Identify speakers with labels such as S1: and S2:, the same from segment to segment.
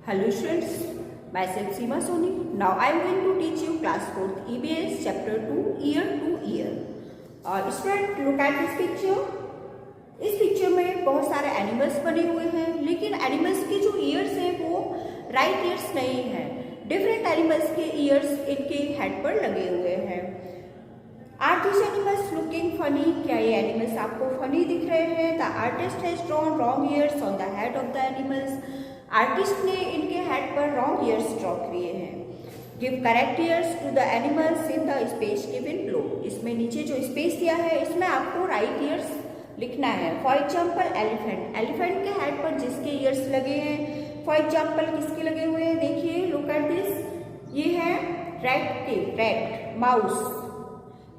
S1: Hello students, myself Seema Soni. Now I am going to teach you class 4th EBS chapter 2 year to year. Student look at this picture. इस picture में बहुत सारे animals बने हुए हैं, लेकिन animals के जो ईयर्स हैं वो राइट ईयर्स नहीं है। डिफरेंट एनिमल्स के ईयर्स इनके हेड पर लगे हुए हैं। Are this animals looking funny? क्या ये एनिमल्स आपको फनी दिख रहे हैं? The artist has drawn wrong ears on the head of the animals. Artist ने इनके हेड पर रॉन्ग ईयर्स ड्रॉ किए हैं। Give correct ears to the animals in the space given below. इसमें नीचे जो स्पेस दिया है इसमें आपको राइट ईयर्स लिखना है। फॉर एग्जाम्पल एलिफेंट, एलिफेंट के हेड पर जिसके ईयर्स लगे हैं, फॉर एग्जाम्पल किसके लगे हुए हैं, देखिए लुक एट दिस, ये है रैट के, रैट, माउस,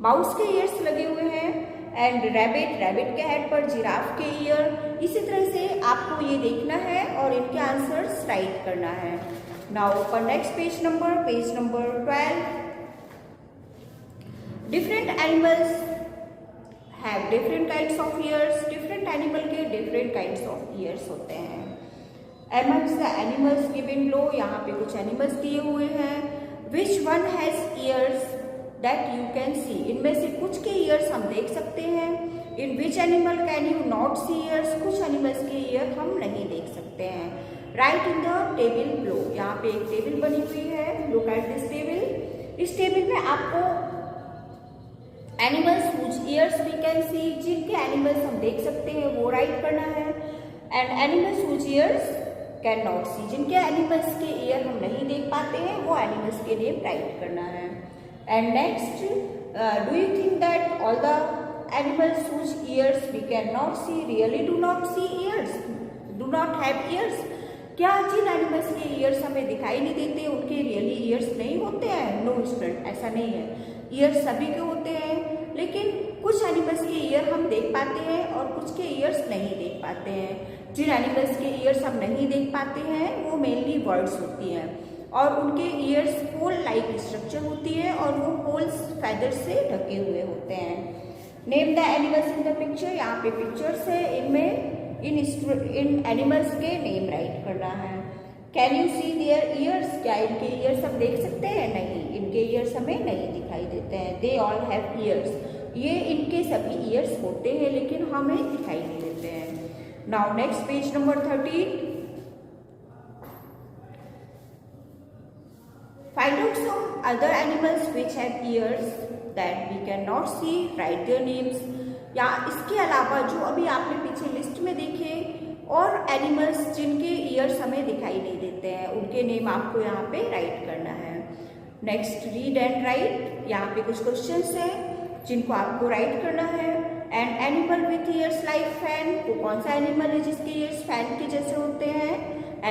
S1: माउस के ईयर्स लगे हुए हैं। एंड रैबिट, रैबिट के हेड पर जिराफ के ईयर। इसी तरह से आपको ये देखना है और इनके आंसर्स राइट करना है। Now for next page number 12। Different animals have different kinds of ears. Different animal के डिफरेंट काइंड्स ऑफ ईयर्स होते हैं। Amongst the animals given below, यहाँ पे कुछ एनिमल्स दिए हुए हैं। Which one has ears that you can see, इनमें से कुछ के ईयर्स हम देख सकते हैं। In which animal can you not see ears, कुछ एनिमल्स के ईयर हम नहीं देख सकते हैं। Write in the table below, यहाँ पे एक टेबल बनी हुई है। Look at this table. इस टेबल में आपको animals which ears we can see, जिनके एनिमल्स हम देख सकते हैं वो राइट करना है। And animals which ears can not see, जिनके एनिमल्स के ईयर हम नहीं देख पाते हैं वो एनिमल्स के नेम राइट करना है। And next, do you think that all the animals whose ears we cannot see really do not see ears, do not have ears? क्या जिन एनिमल्स के ईयर्स हमें दिखाई नहीं देते उनके रियली ईयर्स नहीं होते हैं? नो स्टूडेंट, ऐसा नहीं है। ईयर्स सभी के होते हैं, लेकिन कुछ एनिमल्स के ईयर हम देख पाते हैं और कुछ के ईयर्स नहीं देख पाते हैं। जिन एनिमल्स के ईयर्स हम नहीं देख पाते हैं वो मेनली बर्ड्स होती हैं और उनके ईयर्स पोल लाइक स्ट्रक्चर होती है और वो पोल्स फैदर से ढके हुए होते हैं। Name the animals in the picture, यहाँ पे पिक्चर्स है, इनमें इन एनिमल्स के नेम राइट करना है। Can you see their ears, क्या इनके ईयर्स हम देख सकते हैं? नहीं, इनके ईयर्स हमें नहीं दिखाई देते हैं। दे ऑल हैव ईयर्स, ये इनके सभी ईयर्स होते हैं लेकिन हमें दिखाई नहीं देते हैं। Now next page number 13। Find out some other animals which have ears that we cannot see. Write their names. या इसके अलावा जो अभी आपने पीछे लिस्ट में देखे और एनिमल्स जिनके ईयर्स हमें दिखाई नहीं देते हैं उनके नेम आपको यहाँ पे राइट करना है। नेक्स्ट रीड एंड राइट, यहाँ पे कुछ क्वेश्चंस हैं जिनको आपको राइट करना है। And animal with ears like fan, वो कौन सा एनिमल है जिसके ईयर्स फैन के जैसे होते हैं?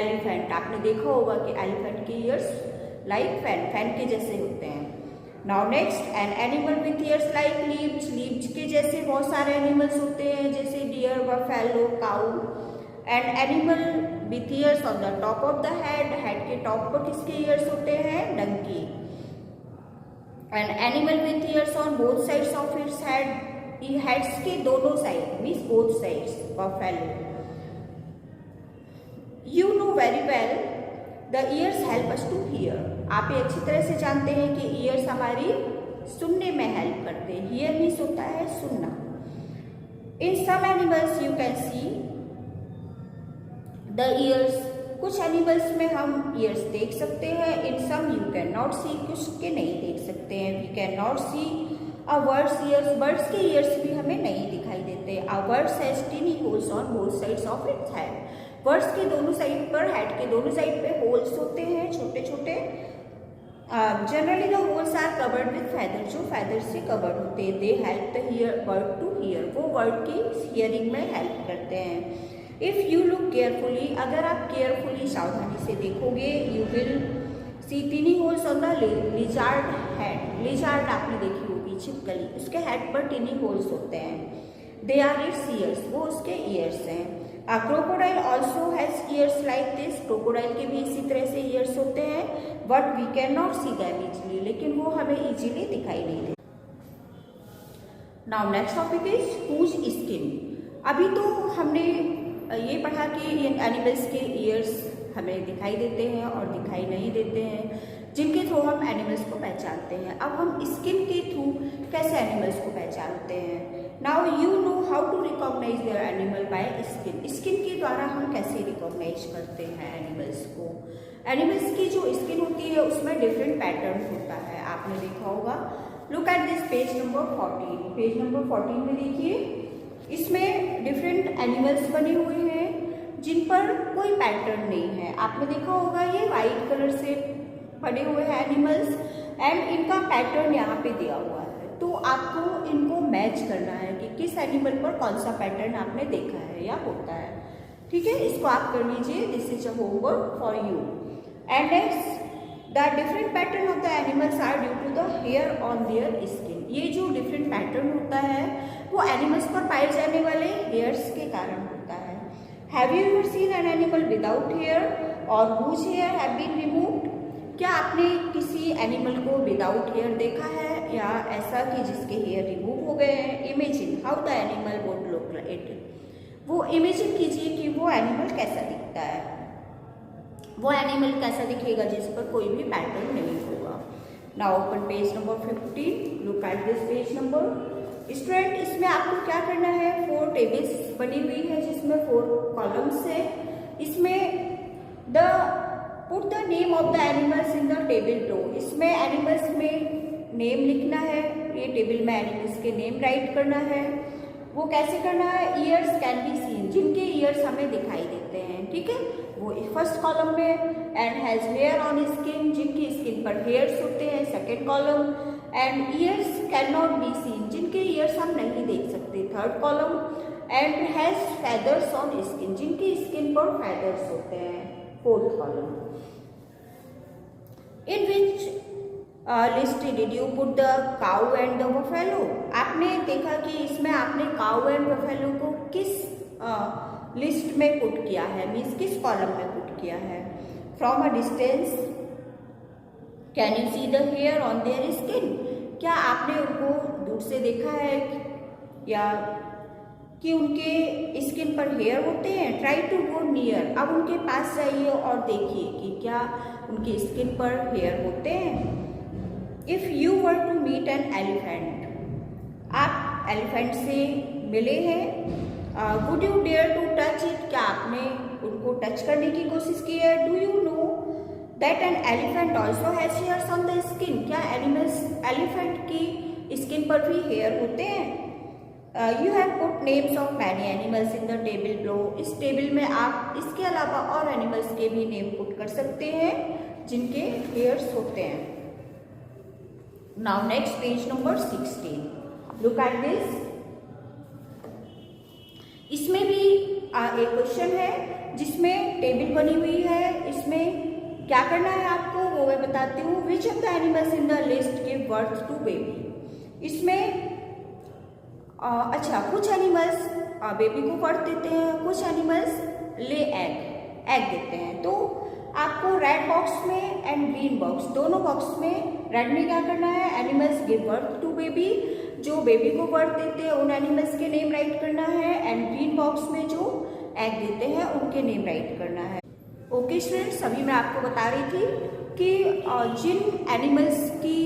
S1: एलिफेंट। आपने देखा होगा कि एलिफेंट के ईयर्स लाइक फैन, फैन के जैसे होते हैं। Now next, an animal with ears like leaves, leaves के जैसे बहुत सारे एनिमल्स होते हैं जैसे deer, buffalo, cow. And animal with ears on the top of the head, head के टॉप पर किसके ईयर्स होते हैं? Donkey. And animal with ears on both sides of its head, heads के दोनों side means both sides, buffalo. You know very well the ears help us to here, आप ये अच्छी तरह से जानते हैं कि ईयर्स हमारी सुनने में हेल्प करते हैं। हियर मीन्स होता है सुनना। In some animals you can see the ears, कुछ एनिमल्स में हम ईयर्स देख सकते हैं। In some you can not see, कुछ के नहीं देख सकते हैं। We can not see a bird's ears, birds के ईयर्स भी हमें नहीं दिखाई देते। A birds has tiny holes on both sides of its head, birds के दोनों साइड पर, हेड के दोनों साइड पे होल्स होते हैं छोटे छोटे। Generally the holes are covered with feather, जो फैदर से कवर्ड होते हैं। They help the hear bird to hear, वो बर्ड की हियरिंग में हेल्प करते हैं। इफ यू लुक केयरफुली, अगर आप केयरफुली सावधानी से देखोगे, you will see टिनी holes on the lizard head, lizard आपने देखी होगी छिपकली, उसके हेड पर टिनी होल्स होते हैं। दे आर इट्स ईयर्स, वो उसके ईयर्स हैं। A crocodile also has ears like this, crocodile के भी इसी तरह से ईयर्स होते हैं। But we cannot see them easily, लेकिन वो हमें इजीली दिखाई नहीं देते। Now next topic is whose skin। अभी तो हमने ये पढ़ा कि इन एनिमल्स के ईयर्स हमें दिखाई देते हैं और दिखाई नहीं देते हैं, जिनके थ्रू हम एनिमल्स को पहचानते हैं। अब हम स्किन के थ्रू कैसे एनिमल्स को पहचानते हैं। Now you know how to recognise their animal by skin. Skin के द्वारा हम कैसे रिकॉग्नाइज करते हैं एनिमल्स को। एनिमल्स की जो स्किन होती है उसमें डिफरेंट पैटर्न होता है, आपने देखा होगा। Look at this page number 14। Page number 14 में देखिए, इसमें डिफरेंट एनिमल्स बने हुए हैं जिन पर कोई पैटर्न नहीं है। आपने देखा होगा ये वाइट कलर से बने हुए हैं एनिमल्स एंड इनका पैटर्न यहाँ पे दिया हुआ है। तो आपको इनको मैच करना है कि किस एनिमल पर कौन सा पैटर्न आपने देखा है या होता है। ठीक है, इसको आप कर लीजिए। This is a homework for you. And next, the different pattern of the animals are due to the hair on their skin. ये जो डिफरेंट पैटर्न होता है वो एनिमल्स पर पाए जाने वाले हेयर्स के कारण होता है। Have you ever seen an animal without hair और whose hair have been removed. क्या आपने किसी एनिमल को विदाउट हेयर देखा है या ऐसा कि जिसके हेयर रिमूव हो गए हैं। Imagine how the animal would look like. वो इमेजिन कीजिए कि वो एनिमल कैसा दिखता है। वो एनिमल कैसा दिखेगा जिस पर कोई भी पैटर्न नहीं होगा। Now open page number 15। Look at this page number. Student, इसमें आपको क्या करना है, 4 टेबल्स बनी हुई है जिसमें 4 कॉलम्स है। इसमें put the name of the animals in the table लो। इसमें एनिमल्स में नेम लिखना है। ये टेबल में एनिमल्स के नेम राइट करना है। वो कैसे करना है, ईयर्स कैन बी सीन, जिनके ईयर्स हमें दिखाई देते हैं। ठीक है, वो फर्स्ट कॉलम में। And has hair on skin, जिनकी स्किन पर हेयर्स होते हैं, second column. And ears can not be seen, जिनके ईयर्स हम नहीं देख सकते, third column. And has feathers on skin, जिनकी स्किन पर फेदर्स होते हैं, fourth column. In which list did you put the cow and the buffalo. आपने देखा कि इसमें आपने काउ एंड बफेलो को किस लिस्ट में पुट किया है, मीन्स किस कॉलम में पुट किया है। From a distance can you see the hair on their skin. क्या आपने उनको दूर से देखा है या कि उनके स्किन पर हेयर होते हैं। Try to go near. अब उनके पास जाइए और देखिए कि क्या उनकी स्किन पर हेयर होते हैं। If you were to meet an elephant, आप एलिफेंट से मिले हैं। Would you dare to touch it. क्या आपने उनको टच करने की कोशिश की है। Do you know that an elephant also has hairs on the skin. क्या एलिफेंट की स्किन पर भी हेयर होते हैं। You have put names of many animals in the table below. इस टेबल में आप इसके अलावा और एनिमल्स के भी नेम पुट कर सकते हैं जिनके हेयर्स होते हैं। Now next page number 16। Look at this. इसमें भी एक क्वेश्चन है जिसमें टेबल बनी हुई है। इसमें क्या करना है आपको वो मैं बताती हूँ। Which of the animals in the list give birth to baby. इसमें अच्छा, कुछ एनिमल्स बेबी को बर्थ देते हैं, कुछ एनिमल्स ले एग देते हैं। तो आपको रेड बॉक्स में एंड ग्रीन बॉक्स, दोनों बॉक्स में रेड में क्या करना है, animals give birth to baby, जो बेबी को बर्थ देते हैं उन एनिमल्स के नेम राइट करना है। एंड ग्रीन बॉक्स में जो एग देते हैं उनके नेम राइट करना है। ओके स्टूडेंट्स, अभी मैं आपको बता रही थी कि जिन एनिमल्स के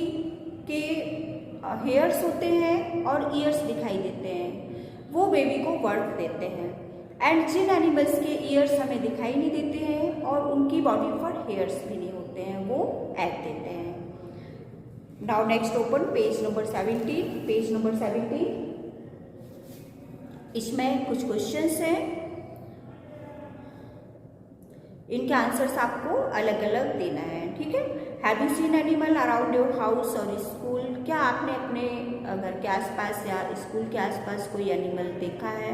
S1: हेयर्स होते हैं और ईयर्स दिखाई देते हैं वो बेबी को बर्थ देते हैं। एंड जिन एनिमल्स के ईयर्स हमें दिखाई नहीं देते हैं और उनकी बॉडी पर हेयर्स भी नहीं होते हैं वो एग देते हैं। Now next open page number 17। Page number 17, इसमें कुछ क्वेश्चंस हैं, इनके आंसर्स आपको अलग अलग देना है। ठीक है। Have you seen animal around your house और स्कूल। क्या आपने अपने घर के आसपास या स्कूल के आसपास कोई एनिमल देखा है।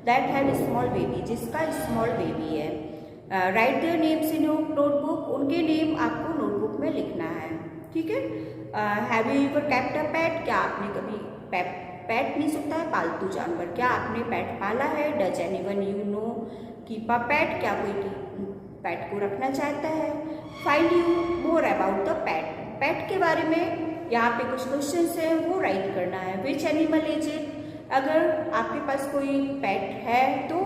S1: दैट हैव स्मॉल बेबी, जिसका स्मॉल बेबी है। Write their names in your notebook, उनके नेम आपको नोटबुक में लिखना है। ठीक है। Have you ever kept a pet, क्या आपने कभी पेट नहीं सकता है पालतू जानवर, क्या आपने पेट पाला है। Does anyone you know keep a pet, क्या कोई पेट को रखना चाहता है। Find you more about the pet, pet के बारे में यहाँ पे कुछ क्वेश्चंस हैं वो राइट करना है। विच एनिमल इज इट, अगर आपके पास कोई पेट है तो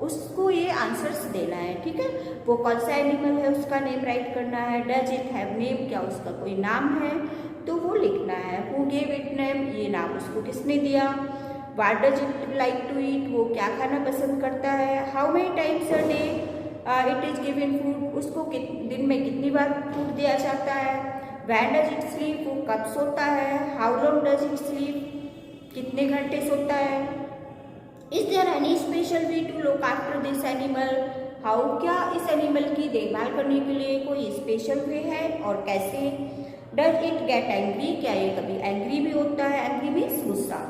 S1: उसको ये आंसर्स देना है, ठीक है। वो कौन सा एनिमल है उसका नेम राइट करना है। डज इट हैव नेम, क्या उसका कोई नाम है, तो वो लिखना है। हु गेव इट नेम, ये नाम उसको किसने दिया। What does it like to eat, वो क्या खाना पसंद करता है। How many times a day it is given food, उसको दिन में कितनी बार फूड दिया जाता है। व्हेन डज इट स्लीप, वो कब सोता है। How long does it sleep, कितने घंटे सोता है। Is there any special way to look after this animal, how, क्या इस एनिमल की देखभाल करने के लिए कोई स्पेशल वे है और कैसे। डज इट गेट एंग्री, क्या ये कभी एंग्री भी होता है। एंग्री मीन्स गुस्सा।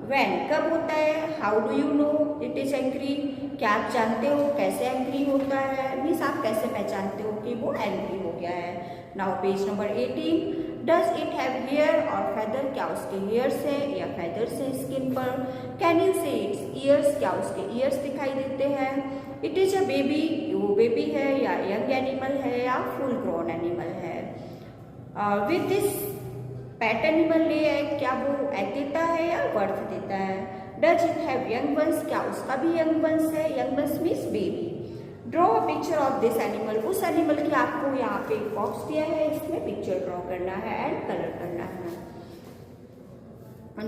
S1: व्हेन, कब होता है। How do you no it is angry, क्या आप जानते हो कैसे एंग्री होता है, मीन्स आप कैसे पहचानते हो कि वो एंग्री हो गया है। Now page number 18, does it have hair और फेदर, क्या उसके हेयर्स है या फेदर्स है स्किन पर। Can you see its ears, क्या उसके ईयर्स दिखाई देते हैं। इट इज अ बेबी, वो बेबी है या यंग एनिमल है या फुल ग्रोन एनिमल है। With this pet animal lay egg, क्या वो एग देता है या बर्थ देता है। Does it have young once, क्या उसका भी यंग वंस है। Young ones means baby. Draw a picture of this animal, उस एनिमल की आपको यहाँ पे बॉक्स दिया है, इसमें पिक्चर ड्रॉ करना है एंड कलर करना है।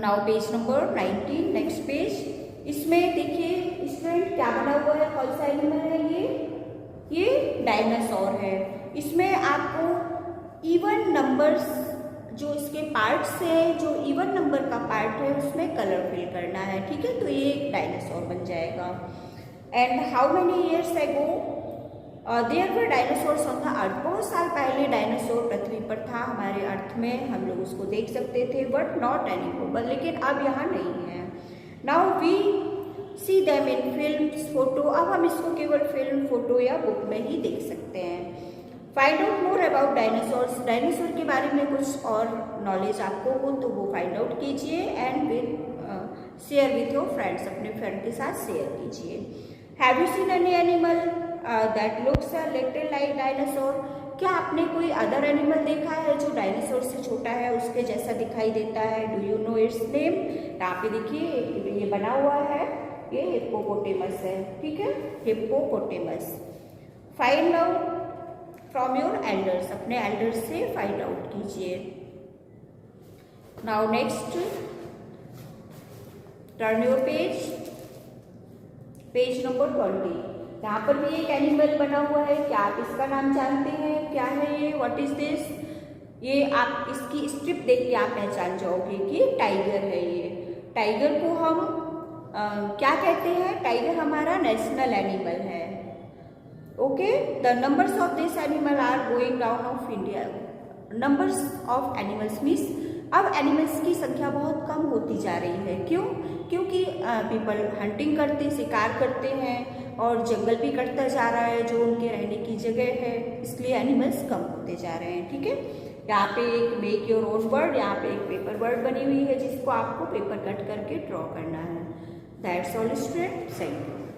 S1: Now page number 19, next page. इसमें देखिए स्टूडेंट क्या बना हुआ है, कौन सा एनिमल है ये डायनासोर है। इसमें आपको इवन नंबर्स जो इसके पार्ट्स हैं, जो इवन नंबर का पार्ट है उसमें कलर फिल करना है, ठीक है। तो ये एक डायनासोर बन जाएगा। And how many years ago there were dinosaurs on the earth, बहुत साल पहले डायनासोर पृथ्वी पर था, हमारे अर्थ में, हम लोग उसको देख सकते थे, बट नॉट एनी मोर, लेकिन अब यहाँ नहीं है। Now we see them in films, photo, अब हम इसको केवल फिल्म, फोटो या बुक में ही देख सकते हैं। Find out more about dinosaurs, dinosaur के बारे में कुछ और नॉलेज आपको हो तो वो फाइंड आउट कीजिए and with share with your friends, अपने फ्रेंड के साथ शेयर कीजिए। Have you seen any animal that looks a little like dinosaur, क्या आपने कोई अदर एनिमल देखा है जो डायनासोर से छोटा है, उसके जैसा दिखाई देता है। Do you no it's name, यहाँ पे देखिए ये बना हुआ है, ये हिप्पोपोटेमस है, ठीक है, hippopotamus. Find out from your elders, अपने एल्डर्स से फाइंड आउट कीजिए। Now next, turn your page, page number 20। यहाँ पर भी एक एनिमल बना हुआ है, क्या आप इसका नाम जानते हैं, क्या है ये, व्हाट इज दिस। ये आप इसकी स्ट्रिप देख के आप पहचान जाओगे कि टाइगर है। ये टाइगर को हम क्या कहते हैं, टाइगर हमारा नेशनल एनिमल है। Okay, the numbers of this animal are going down of India, numbers of animals means अब एनिमल्स की संख्या बहुत कम होती जा रही है। क्यों, क्योंकि पीपल हंटिंग करते, शिकार करते हैं और जंगल भी कटता जा रहा है जो उनके रहने की जगह है, इसलिए एनिमल्स कम होते जा रहे हैं, ठीक है। यहाँ पे एक मेक योर ओन बर्ड, यहाँ पे एक पेपर बर्ड बनी हुई है जिसको आपको पेपर कट करके ड्रॉ करना है। That's all student, thank you.